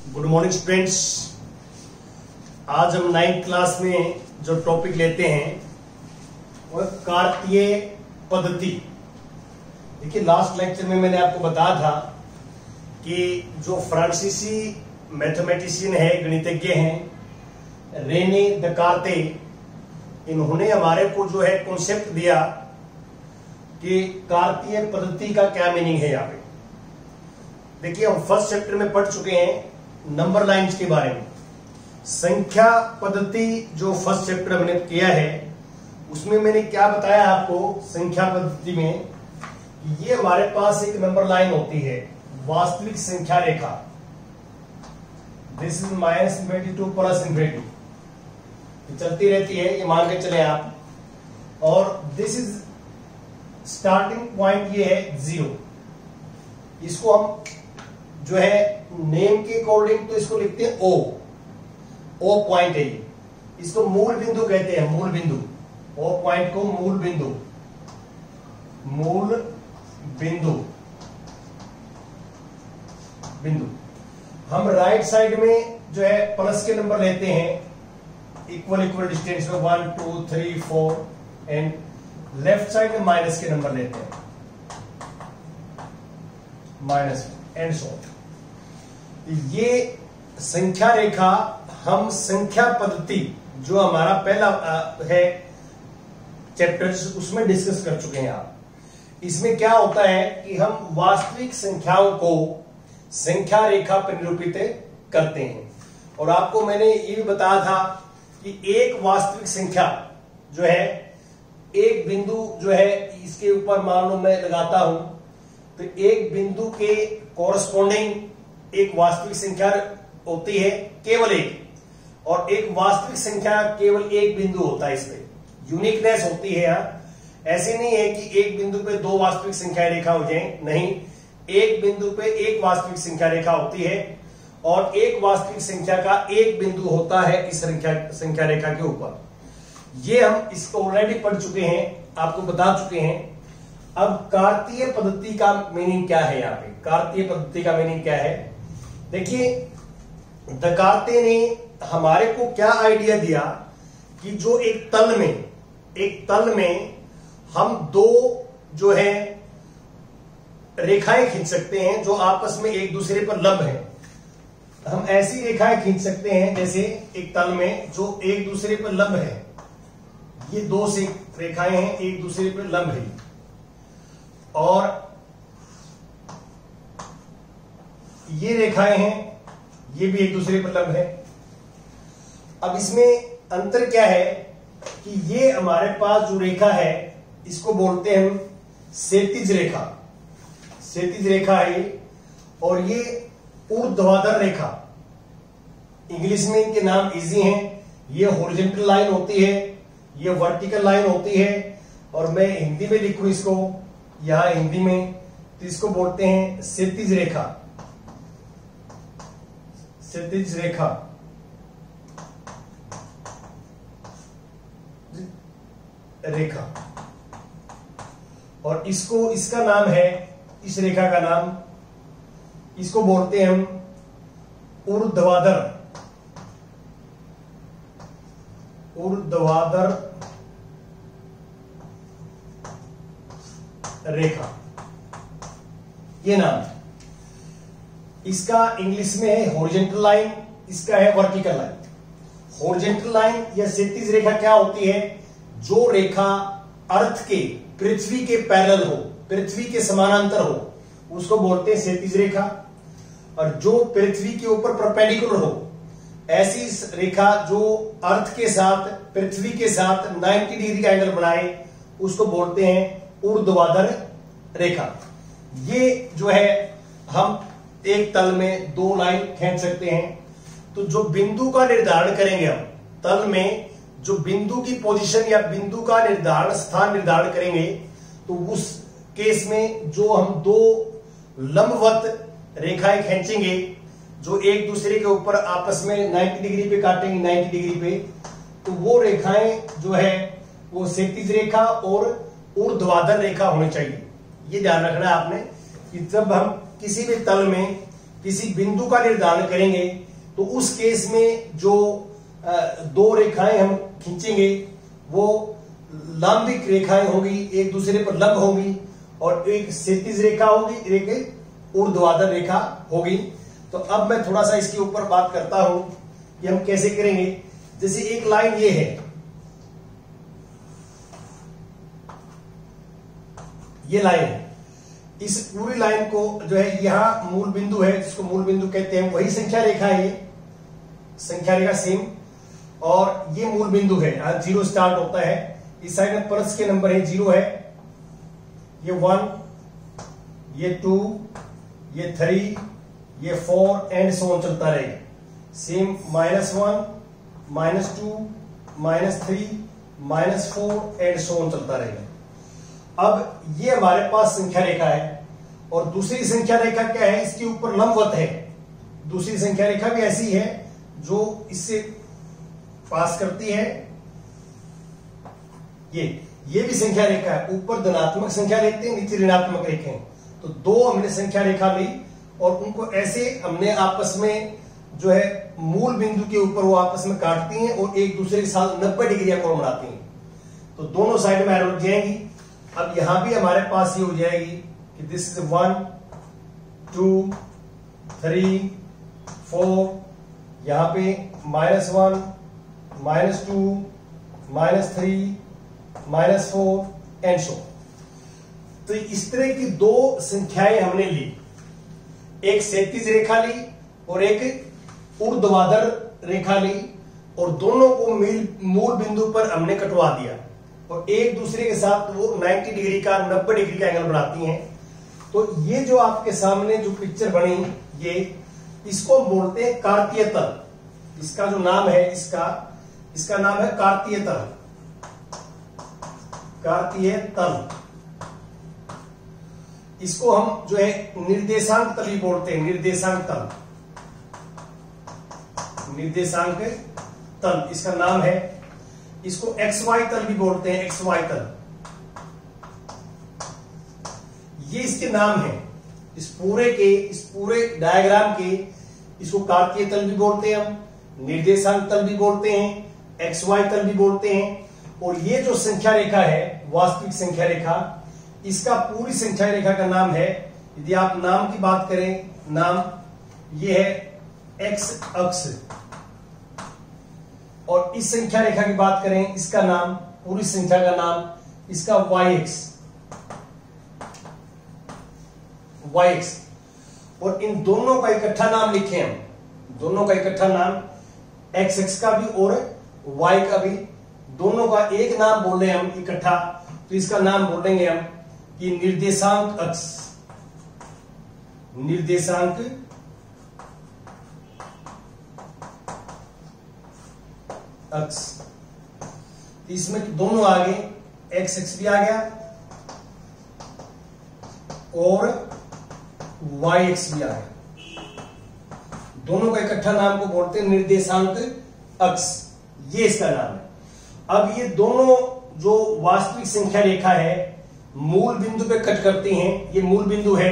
Good morning students. आज हम 9th class में जो टॉपिक लेते हैं वह कार्तीय पद्धति। देखिए, लास्ट लेक्चर में मैंने आपको बताया था कि जो फ्रांसीसी मैथमेटिशियन है, गणितज्ञ हैं, रेने दकार्ते, इन्होंने हमारे को जो है कॉन्सेप्ट दिया कि कार्तीय पद्धति का क्या मीनिंग है। यहाँ पे देखिए, हम फर्स्ट चैप्टर में पढ़ चुके हैं नंबर लाइंस के बारे में। संख्या पद्धति जो फर्स्ट चैप्टर हमने किया है उसमें मैंने क्या बताया आपको, संख्या पद्धति में ये हमारे पास एक नंबर लाइन होती है, वास्तविक संख्या रेखा। दिस इज -∞ प्लस ∞, चलती रहती है, ये मान के चले आप। और दिस इज स्टार्टिंग पॉइंट, ये है 0। इसको हम जो है नेम के अकॉर्डिंग तो इसको लिखते हैं ओ पॉइंट है ये। इसको मूल बिंदु कहते हैं, मूल बिंदु। ओ पॉइंट को मूल बिंदु हम राइट साइड में जो है प्लस के नंबर लेते हैं, इक्वल डिस्टेंस में 1 2 3 4, एंड लेफ्ट साइड में माइनस के नंबर लेते हैं, माइनस एंड सो। ये संख्या रेखा हम संख्या पद्धति जो हमारा पहला है चैप्टर, उसमें डिस्कस कर चुके हैं आप। इसमें क्या होता है कि हम वास्तविक संख्याओं को संख्या रेखा पर निरूपित करते हैं। और आपको मैंने ये भी बताया था कि एक वास्तविक संख्या जो है, एक बिंदु जो है इसके ऊपर मान लो मैं लगाता हूं, तो एक बिंदु के कॉरस्पॉन्डिंग एक वास्तविक संख्या होती है, केवल एक। और एक वास्तविक संख्या केवल एक बिंदु होता है, इसमें यूनिकनेस होती है। यहाँ ऐसे नहीं है कि एक बिंदु पे दो वास्तविक संख्या रेखा हो जाए, नहीं, एक बिंदु पे एक वास्तविक संख्या रेखा होती है और एक वास्तविक संख्या का एक बिंदु होता है इस संख्या रेखा के ऊपर। ये हम इसको ऑलरेडी पढ़ चुके हैं, आपको बता चुके हैं। अब कार्तीय पद्धति का मीनिंग क्या है? यहाँ पे कार्तीय पद्धति का मीनिंग क्या है? देखिए, दकार्ते ने हमारे को क्या आइडिया दिया कि जो एक तल में हम दो जो है रेखाएं खींच सकते हैं जो आपस में एक दूसरे पर लंब है। हम ऐसी रेखाएं खींच सकते हैं जैसे एक तल में जो एक दूसरे पर लंब है। ये दो से रेखाएं हैं, एक दूसरे पर लंब है, और ये रेखाएं हैं, ये भी एक दूसरे पर लंब है। अब इसमें अंतर क्या है कि ये हमारे पास जो रेखा है इसको बोलते हैं हम क्षैतिज रेखा। क्षैतिज रेखा है ये, और ये ऊर्ध्वाधर रेखा। इंग्लिश में इनके नाम इजी हैं। ये हॉरिजॉन्टल लाइन होती है, ये वर्टिकल लाइन होती है, और मैं हिंदी में लिखूं इसको, यहां हिंदी में, तो इसको बोलते हैं क्षैतिज रेखा। क्षैतिज रेखा। और इसका नाम है, इस रेखा का नाम, इसको बोलते हैं हम ऊर्ध्वाधर रेखा, ये नाम। इसका इंग्लिश में है हॉरिजॉन्टल लाइन, इसका है वर्टिकल लाइन। हॉरिजॉन्टल लाइन या क्षैतिज रेखा क्या होती है? जो रेखा अर्थ के, पृथ्वी के पैरेलल हो, पृथ्वी के समानांतर हो, उसको बोलते हैं क्षैतिज रेखा। और जो पृथ्वी के ऊपर परपेंडिकुलर हो, ऐसी रेखा जो अर्थ के साथ, पृथ्वी के साथ 90 डिग्री का एंगल बनाए, उसको बोलते हैं ऊर्ध्वाधर रेखा। ये जो है हम एक तल में दो लाइन खींच सकते हैं। तो जो बिंदु का निर्धारण करेंगे हम तल में, जो बिंदु की पोजीशन या बिंदु का निर्धारण, स्थान निर्धारण करेंगे, तो उस केस में जो हम दो लंबवत रेखाएं खींचेंगे जो एक दूसरे के ऊपर आपस में 90 डिग्री पे काटेंगे, 90 डिग्री पे, तो वो रेखाएं जो है वो क्षैतिज रेखा और ऊर्ध्वाधर रेखा होनी चाहिए। ये ध्यान रखना है आपने कि जब हम किसी भी तल में किसी बिंदु का निर्धारण करेंगे तो उस केस में जो दो रेखाएं हम खींचेंगे वो लंबिक रेखाएं होगी, एक दूसरे पर लंब होगी, और एक क्षैतिज रेखा होगी, एक ऊर्ध्वाधर रेखा होगी। तो अब मैं थोड़ा सा इसके ऊपर बात करता हूं कि हम कैसे करेंगे। जैसे एक लाइन ये है, ये लाइन है, इस पूरी लाइन को जो है यहां मूल बिंदु है जिसको मूल बिंदु कहते हैं, वही संख्या रेखा है, ये संख्या रेखा सेम, और ये मूल बिंदु है, यहां 0 स्टार्ट होता है। इस साइड में प्लस के नंबर है, 0 है, ये 1, ये 2, ये 3, ये 4 एंड सो ऑन चलता रहेगा। सेम -1, -2, -3, -4 एंड सो ऑन चलता रहेगा। अब ये हमारे पास संख्या रेखा है, और दूसरी संख्या रेखा क्या है, इसके ऊपर लंबवत है। दूसरी संख्या रेखा भी ऐसी है जो इससे पास करती है। ये भी संख्या रेखा है, ऊपर धनात्मक संख्या लेते हैं, नीचे ऋणात्मक रेखा है। तो दो हमने संख्या रेखा ली और उनको ऐसे हमने आपस में जो है मूल बिंदु के ऊपर वो आपस में काटती हैं और एक दूसरे के साथ 90 डिग्री का कोण बनाती हैं। तो दोनों साइड में एरो लग जाएंगी। अब यहां भी हमारे पास ये हो जाएगी कि दिस इज 1, 2, 3, 4, यहां पे -1, -2, -3, -4 एंड सो। तो इस तरह की दो संख्याएं हमने ली, एक क्षैतिज रेखा ली और एक ऊर्ध्वाधर रेखा ली, और दोनों को मूल बिंदु पर हमने कटवा दिया और एक दूसरे के साथ वो 90 डिग्री का 90 डिग्री का एंगल बनाती हैं। तो ये जो आपके सामने जो पिक्चर बनी, ये इसको बोलते हैं कार्तीय तल। इसका जो नाम है, इसका नाम है कार्तीय तल। कार्तीय तल, इसको हम जो है निर्देशांक तल भी बोलते हैं। निर्देशांक तल, निर्देशांक तल इसका नाम है। इसको XY तल भी बोलते हैं, XY तल, ये इसके नाम है। इस पूरे डायग्राम के इसको कार्तीय तल भी बोलते हैं, हम निर्देशांक तल भी बोलते हैं, XY तल भी बोलते हैं। और ये जो संख्या रेखा है, वास्तविक संख्या रेखा, इसका पूरी संख्या रेखा का नाम है, यदि आप नाम की बात करें, नाम ये है X अक्ष, और इस संख्या रेखा की बात करें, इसका नाम, पूरी संख्या का नाम इसका Y अक्ष। और इन दोनों का इकट्ठा नाम लिखे हम, दोनों का इकट्ठा नाम X अक्ष का भी और Y का भी, दोनों का एक नाम बोल रहे हैं हम इकट्ठा, तो इसका नाम बोलेंगे हम कि निर्देशांक अक्ष। निर्देशांक अक्ष, इसमें दोनों आगे X अक्ष भी आ गया और Y अक्ष भी आ गया। दोनों का इकट्ठा नाम को बोलते हैं निर्देशांक अक्ष, ये इसका नाम है। अब ये दोनों जो वास्तविक संख्या रेखा है, मूल बिंदु पे कट करती हैं। ये मूल बिंदु है,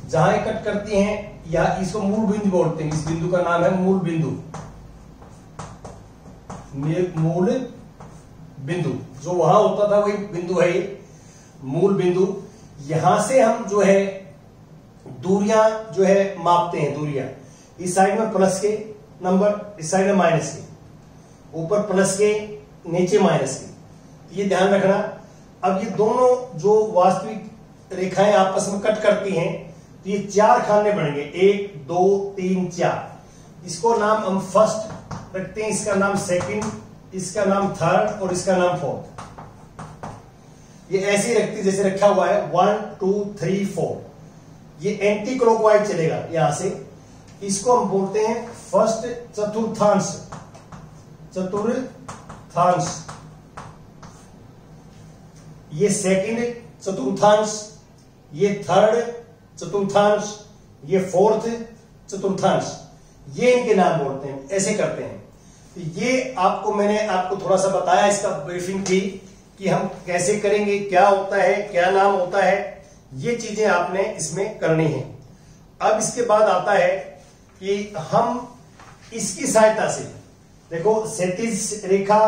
जहां कट करती हैं या इसको मूल बिंदु बोलते हैं। इस बिंदु का नाम है मूल बिंदु। मूल बिंदु जो वहां होता था वही बिंदु है ये मूल बिंदु। यहां से हम जो है दूरियां जो है मापते हैं। दूरियां इस साइड में प्लस के नंबर, इस साइड में माइनस के, ऊपर प्लस के, नीचे माइनस के, ये ध्यान रखना। अब ये दोनों जो वास्तविक रेखाएं आपस में कट करती हैं, तो ये 4 खाने बनेंगे, 1, 2, 3, 4। इसको नाम हम फर्स्ट रखते हैं, इसका नाम सेकंड, इसका नाम थर्ड और इसका नाम फोर्थ। ये ऐसे ही रखती जैसे रखा हुआ है 1, 2, 3, 4। ये एंटी क्लॉकवाइज चलेगा यहां से। इसको हम बोलते हैं फर्स्ट चतुर्थांश। चतुर्थांश, ये सेकंड चतुर्थांश, ये थर्ड चतुर्थांश, ये फोर्थ चतुर्थांश, ये इनके नाम बोलते हैं। ऐसे करते हैं। तो ये मैंने आपको थोड़ा सा बताया, इसका ब्रीफिंग थी कि हम कैसे करेंगे, क्या होता है, क्या नाम होता है, ये चीजें आपने इसमें करनी है। अब इसके बाद आता है कि हम इसकी सहायता से, देखो क्षैतिज रेखा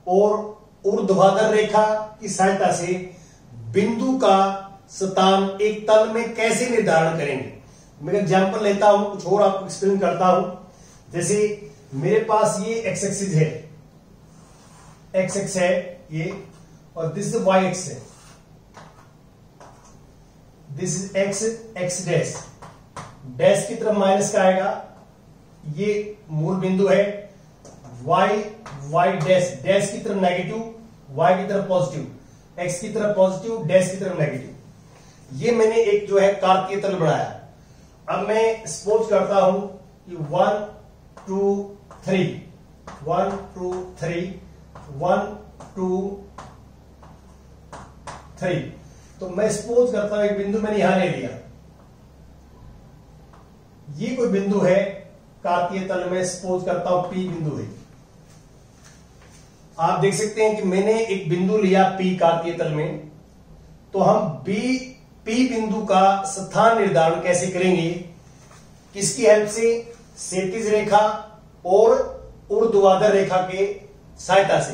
और ऊर्ध्वाधर रेखा की सहायता से बिंदु का स्थान एक तल में कैसे निर्धारण करेंगे। मैं एग्जांपल लेता हूं, कुछ और आपको एक्सप्लेन करता हूं। जैसे मेरे पास ये एक्स एक्सिस है, एक्स एक्स है ये, और दिस वाई एक्स है, this is x x dash, dash की तरफ माइनस का आएगा, ये मूल बिंदु है, वाई वाई डैश, डैश की तरफ नेगेटिव, वाई की तरफ पॉजिटिव, एक्स की तरफ पॉजिटिव, डैश की तरफ नेगेटिव। ये मैंने एक जो है कार्तीय तल बनाया। अब मैं सपोज करता हूं कि 1 2 3 1 2 3 1 2 3, तो मैं सपोज करता हूं एक बिंदु मैंने यहां ले लिया, ये कोई बिंदु है कार्तीय तल में, सपोज करता हूं पी बिंदु है। आप देख सकते हैं कि मैंने एक बिंदु लिया पी कार्तीय तल में, तो हम पी बिंदु का स्थान निर्धारण कैसे करेंगे, किसकी हेल्प से, क्षैतिज रेखा और ऊर्ध्वाधर रेखा के सहायता से।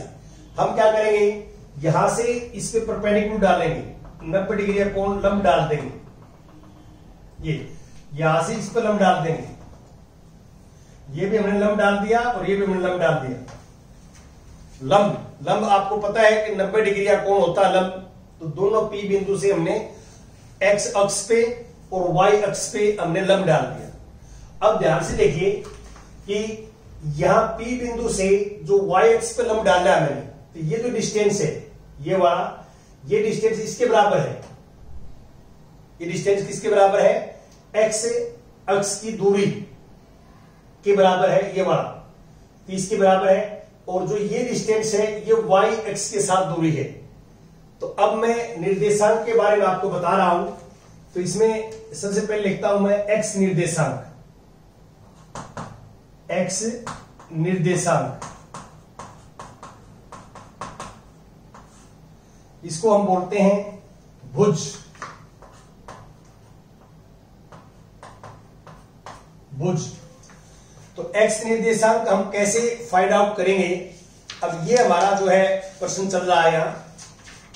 हम क्या करेंगे, यहां से इस पे परपेंडिकुलर डालेंगे, 90 डिग्री का कोण लंब डाल देंगे, ये यहां से इस पर लंब डाल देंगे, ये भी हमने लंब डाल दिया और ये भी हमने लंब डाल दिया। लंब आपको पता है कि 90 डिग्री का कोण होता है लंब, तो दोनों पी बिंदु से हमने एक्स अक्ष पे और वाई अक्ष पे हमने लंब डाल दिया। अब ध्यान से देखिए कि यहां पी बिंदु से जो वाई अक्ष पे लंब डाला है मैंने, तो ये जो डिस्टेंस है ये वाला, ये डिस्टेंस इसके बराबर है, ये डिस्टेंस किसके बराबर है, एक्स अक्ष की दूरी के बराबर है, ये वाला 30 के बराबर है, और जो ये डिस्टेंस है ये वाई एक्स के साथ दूरी है। तो अब मैं निर्देशांक के बारे में आपको बता रहा हूं, तो इसमें सबसे पहले लिखता हूं मैं एक्स निर्देशांक, एक्स निर्देशांक, इसको हम बोलते हैं भुज, भुज। तो एक्स निर्देशांक हम कैसे फाइंड आउट करेंगे। अब ये हमारा जो है प्रश्न चल रहा है यहां,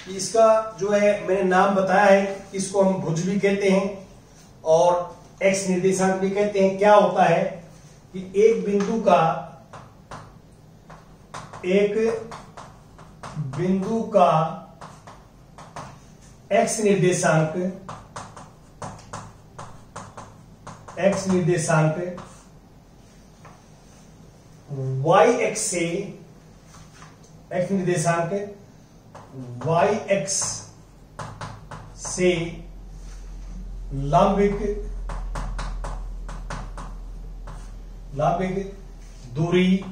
कि इसका जो है मैंने नाम बताया है, इसको हम भुज भी कहते हैं और एक्स निर्देशांक भी कहते हैं। क्या होता है कि एक बिंदु का एक्स निर्देशांक वाई एक्स से, एक्स निर्देशांक वाई एक्स से लंबिक दूरी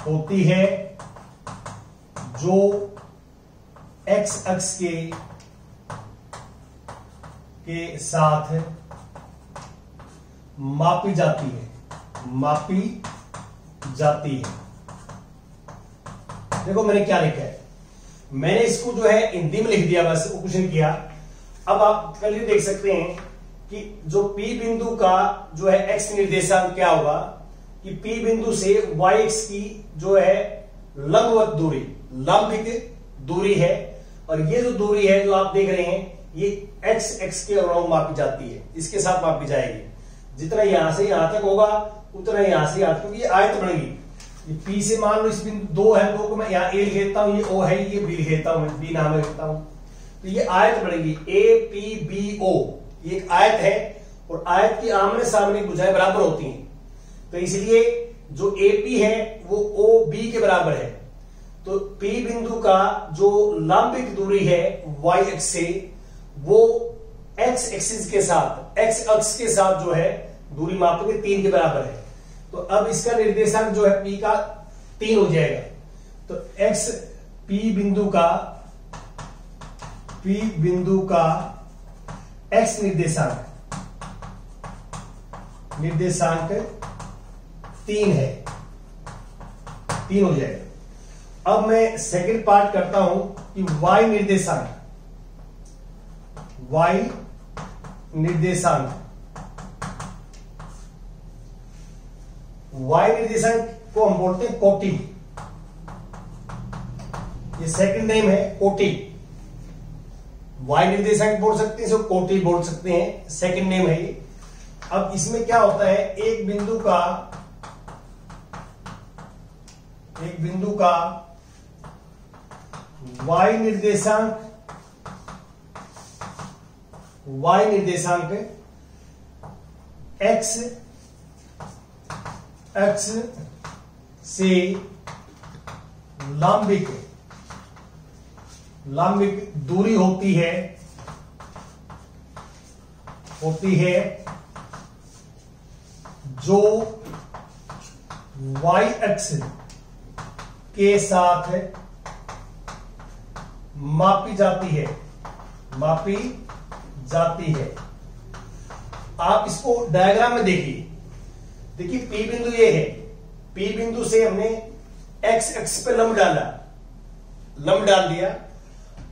होती है जो एक्स अक्ष के साथ मापी जाती है। देखो मैंने क्या लिखा है, मैंने इसको जो है हिंदी में लिख दिया, बस कुछ नहीं किया। अब आप कल देख सकते हैं कि जो P बिंदु का जो है एक्स निर्देशांक क्या होगा, कि P बिंदु से y एक्स की जो है लंबवत दूरी, लंबिक दूरी है, और ये जो दूरी है जो आप देख रहे हैं ये एक्स एक्स के अराउंड मापी जाती है, इसके साथ मापी जाएगी। जितना यहां से यहां तक होगा उतना यहां से यहां तक, क्योंकि ये आयत बनेगी। ये P से मान लो इस बिंदु 2 है, 2 को मैं यहाँ A लिख देता हूं, ये O है, ये B लिख देता हूं, B नाम लिखता हूं, तो ये आयत बनेगी APBO, ये एक आयत है, और आयत की आमने सामने भुजाएं बराबर होती हैं, तो इसलिए जो AP है वो OB के बराबर है। तो P बिंदु का जो लंबिक दूरी है y एक्स से, वो x एक्सिस के साथ, x अक्ष के साथ जो है दूरी मापेंगे 3 के बराबर है। तो अब इसका निर्देशांक जो है P का 3 हो जाएगा। तो x P बिंदु का x निर्देशांक 3 है, 3 हो जाएगा। अब मैं सेकंड पार्ट करता हूं कि y निर्देशांक, y निर्देशांक, y निर्देशांक को हम बोलते हैं कोटि। ये सेकंड नेम है कोटि। y निर्देशांक बोल सकते हैं, इसको कोटि बोल सकते हैं, सेकंड नेम है ये। अब इसमें क्या होता है, एक बिंदु का y निर्देशांक x अक्ष से लंबिक दूरी होती है जो y अक्ष के साथ मापी जाती है। आप इसको डायग्राम में देखिए P बिंदु ये है, P बिंदु से हमने x अक्ष पे लंब डाल दिया,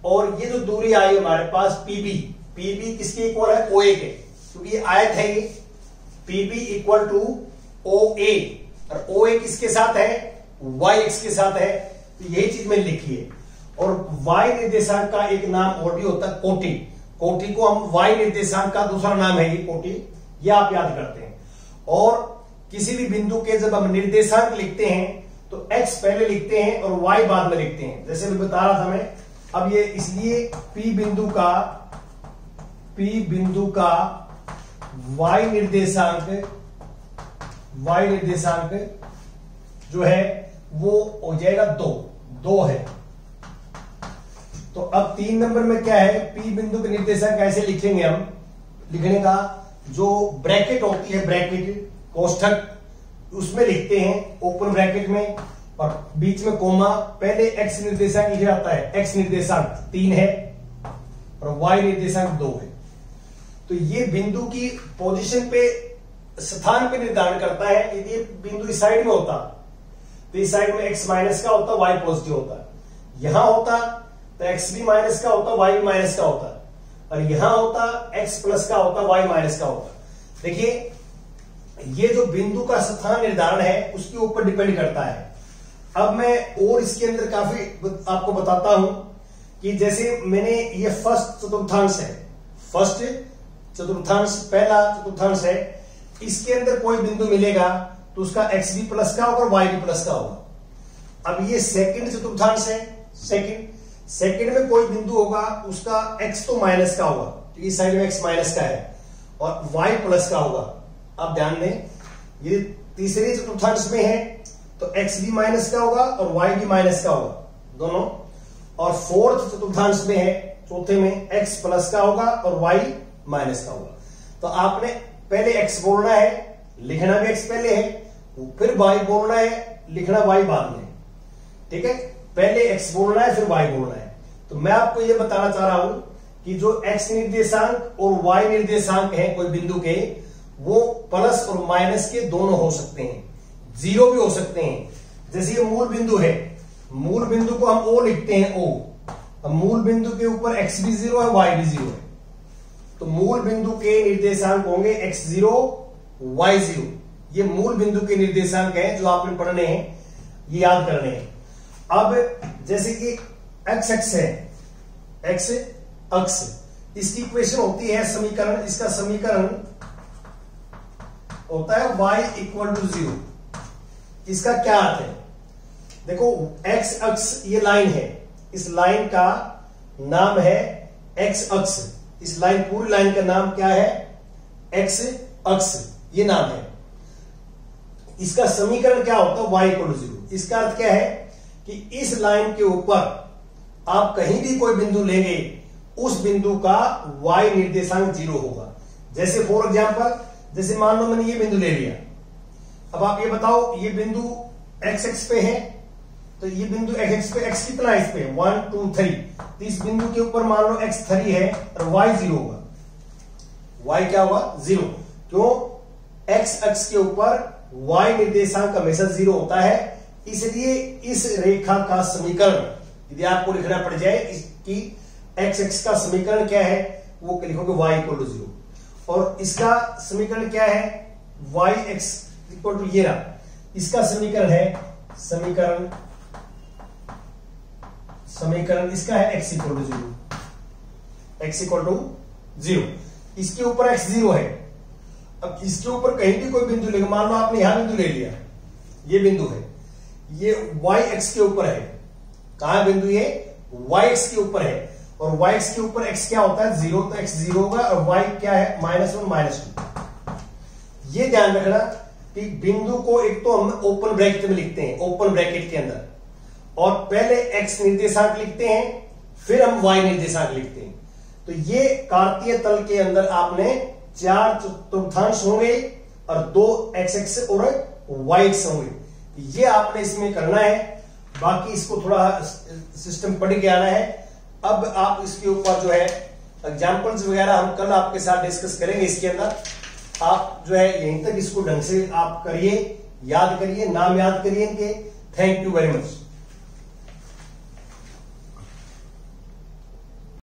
और ये जो दूरी आई हमारे पास PB किसके इक्वल है, OA के, क्योंकि ये आयत है ये। PB इक्वल टू OA, और OA किसके साथ है, y अक्ष के साथ है, तो यही चीज मैंने लिखी है। और y निर्देशांक का एक नाम और भी होता है कोटि को हम y निर्देशांक का दूसरा नाम है ये कोटि, ये आप याद करते हैं। और किसी भी बिंदु के जब हम निर्देशांक लिखते हैं तो x पहले लिखते हैं और y बाद में लिखते हैं, जैसे मैं बता रहा था मैं। अब ये इसलिए P बिंदु का y निर्देशांक जो है वो हो जाएगा 2 है। तो अब 3 नंबर में क्या है, P बिंदु के निर्देशांक कैसे लिखेंगे हम, लिखने का जो ब्रैकेट होती है, ब्रैकेट कोष्ठक, उसमें लिखते हैं ओपन ब्रैकेट में, और बीच में कोमा। पहले x निर्देशांक लिखा जाता है, x निर्देशांक 3 है और y निर्देशांक 2 है। तो ये बिंदु की पोजीशन पे, स्थान पे निर्धारण करता है। यदि बिंदु इस साइड में होता तो इस साइड में x माइनस का होता, y पॉजिटिव होता। यहां होता तो x भी माइनस का होता, y भी माइनस का होता, और यहां होता x प्लस का होता, y माइनस का होता। देखिए ये जो बिंदु का स्थान निर्धारण है उसके ऊपर डिपेंड करता है। अब मैं और इसके अंदर काफी आपको बताता हूं कि जैसे मैंने ये फर्स्ट चतुर्थांश पहला चतुर्थांश है, इसके अंदर कोई बिंदु मिलेगा तो उसका x भी प्लस का होगा और y भी प्लस का होगा। अब ये सेकंड चतुर्थांश है, सेकंड में कोई बिंदु होगा उसका x तो माइनस का होगा, तो इस साइड में x माइनस का है, और y प्लस का होगा। आप ध्यान दें, ये तीसरे चतुर्थांश में है तो x भी माइनस का होगा और y भी माइनस का होगा दोनों, और फोर्थ चतुर्थांश में है, चौथे में x प्लस का होगा और y माइनस का होगा। तो आपने पहले x बोलना है, लिखना भी x पहले है, फिर y बोलना है, लिखना y बाद में। ठीक है, पहले x बोलना है फिर y बोलना है। तो मैं आपको यह बताना चाह रहा हूं कि जो x निर्देशांक और y निर्देशांक है कोई बिंदु के, वो प्लस और माइनस के दोनों हो सकते हैं, जीरो भी हो सकते हैं। जैसे ये मूल बिंदु है, मूल बिंदु को हम O लिखते हैं, O। अब मूल बिंदु के ऊपर x भी 0 है, y भी 0 है, तो मूल बिंदु के निर्देशांक होंगे x0 y0। ये मूल बिंदु के निर्देशांक हैं जो आपने पढ़ने हैं, ये याद करने हैं। अब जैसे कि x अक्ष है, x अक्ष, इसकी इक्वेशन होती है समीकरण, इसका समीकरण होता है y इक्वल टू 0। इसका क्या अर्थ है, देखो x अक्ष ये लाइन है, इस लाइन का नाम है x अक्ष, इस लाइन पूरी लाइन का नाम क्या है, x अक्ष, ये नाम है। इसका समीकरण क्या होता है, y इक्वल टू 0। इसका अर्थ क्या है कि इस लाइन के ऊपर आप कहीं भी कोई बिंदु लेंगे, उस बिंदु का y निर्देशांक 0 होगा। जैसे फॉर एग्जांपल, जैसे मान लो मैंने ये बिंदु ले लिया, अब आप ये बताओ ये बिंदु x अक्ष पे है, तो ये बिंदु x अक्ष पे x कितना है, इस पे 1 2 3, तो इस बिंदु के ऊपर मान लो x 3 है और y 0 होगा। y क्या होगा, 0। क्यों, x अक्ष के ऊपर y निर्देशांक हमेशा 0 होता है, इसलिए इस रेखा का समीकरण यदि आपको लिखना पड़ जाए कि x अक्ष का समीकरण क्या है, वो लिखोगे y इक्वल टू 0। और इसका समीकरण क्या है, वाई एक्स इक्वल टू ये रहा, इसका समीकरण है समीकरण इसका है x equal to 0, x equal to 0। इसके ऊपर x 0 है। अब इसके ऊपर कहीं भी कोई बिंदु लेगा, मान लो आपने यहां बिंदु ले लिया, ये बिंदु है, ये y x के ऊपर है। कहां बिंदु ये y x के ऊपर है, और y x के ऊपर x क्या होता है 0, तो x 0 होगा, और y क्या है -1 -2। ये ध्यान रखना कि बिंदु को एक तो हम ओपन ब्रैकेट में लिखते हैं, ओपन ब्रैकेट के अंदर, और पहले x निर्देशांक लिखते हैं, फिर हम y निर्देशांक लिखते हैं। तो ये कार्तीय तल के अंदर आपने 4 चतुर्थांश होंगे और 2 x और y एक्स होंगे। ये आपने इसमें करना है, बाकी इसको थोड़ा सिस्टम पढ़ के आना है। अब आप इसके ऊपर जो है एग्जाम्पल्स वगैरह हम कल आपके साथ डिस्कस करेंगे। इसके अंदर आप जो है यहीं तक इसको ढंग से आप करिए, याद करिए, नाम याद करिए इनके। Thank you very much.